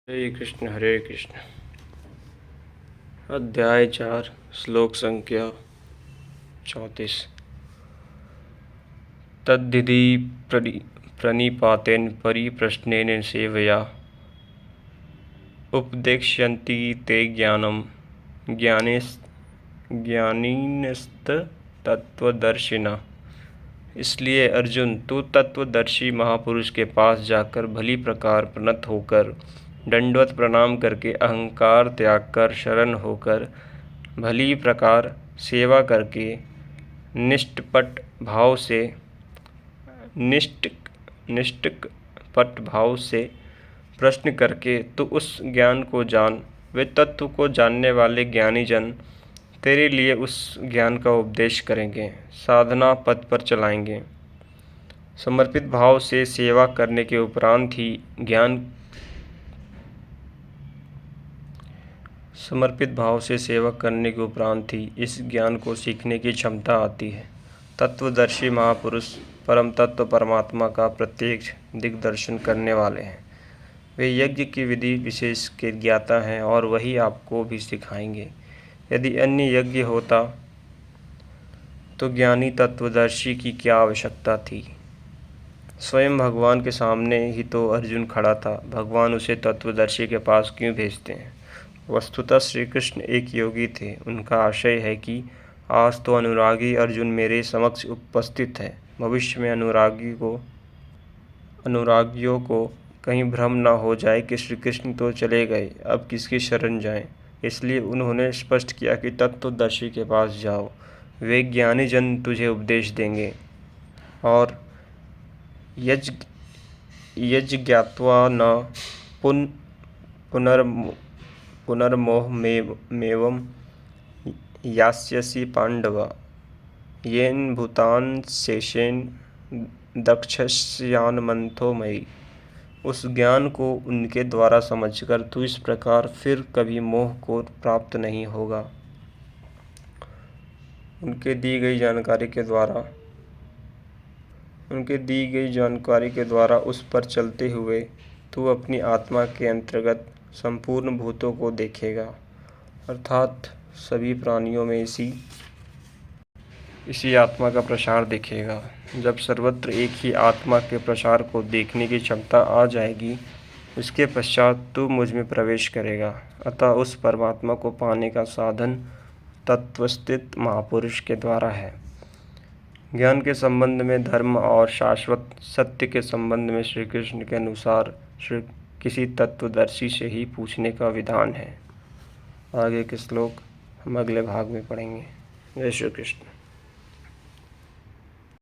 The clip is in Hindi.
हरे कृष्ण। अध्याय 4 श्लोक संख्या 34। तद्धिति प्रणिपातेन परिप्रश्नेन सेवया उपदेक्ष्यन्ति ते ज्ञानम् ज्ञानिनस्तत्त्वदर्शिनः। इसलिए अर्जुन, तू तत्वदर्शी महापुरुष के पास जाकर भली प्रकार प्रणत होकर, दंडवत प्रणाम करके, अहंकार त्याग कर, शरण होकर, भली प्रकार सेवा करके, निष्कपट भाव से प्रश्न करके तू उस ज्ञान को जान। वे तत्व को जानने वाले ज्ञानी जन तेरे लिए उस ज्ञान का उपदेश करेंगे, साधना पथ पर चलाएंगे। समर्पित भाव से सेवा करने के उपरांत ही इस ज्ञान को सीखने की क्षमता आती है। तत्वदर्शी महापुरुष परम तत्व परमात्मा का प्रत्यक्ष दिग्दर्शन करने वाले हैं। वे यज्ञ की विधि विशेष के ज्ञाता हैं और वही आपको भी सिखाएंगे। यदि अन्य यज्ञ होता तो ज्ञानी तत्वदर्शी की क्या आवश्यकता थी। स्वयं भगवान के सामने ही तो अर्जुन खड़ा था, भगवान उसे तत्वदर्शी के पास क्यों भेजते हैं। वस्तुतः श्री कृष्ण एक योगी थे। उनका आशय है कि आज तो अनुरागी अर्जुन मेरे समक्ष उपस्थित है, भविष्य में अनुरागियों को कहीं भ्रम न हो जाए कि श्री कृष्ण तो चले गए, अब किसकी शरण जाएं। इसलिए उन्होंने स्पष्ट किया कि तत्वदर्शी के पास जाओ, वे ज्ञानी जन तुझे उपदेश देंगे और यज्ञात्वा न पुनर्मोहमेवं यास्यसि पांडव, येन भूतान् शेषेण दक्षस्यान्मथो मयि। उस ज्ञान को उनके द्वारा समझकर तू इस प्रकार फिर कभी मोह को प्राप्त नहीं होगा। उनके दी गई जानकारी के द्वारा उस पर चलते हुए तू अपनी आत्मा के अंतर्गत संपूर्ण भूतों को देखेगा, अर्थात सभी प्राणियों में इसी आत्मा का प्रसार देखेगा। जब सर्वत्र एक ही आत्मा के प्रसार को देखने की क्षमता आ जाएगी, उसके पश्चात तू मुझ में प्रवेश करेगा। अतः उस परमात्मा को पाने का साधन तत्वस्थित महापुरुष के द्वारा है। ज्ञान के संबंध में धर्म और शाश्वत सत्य के संबंध में श्री कृष्ण के अनुसार किसी तत्वदर्शी से ही पूछने का विधान है। आगे के श्लोक हम अगले भाग में पढ़ेंगे। जय श्री कृष्ण।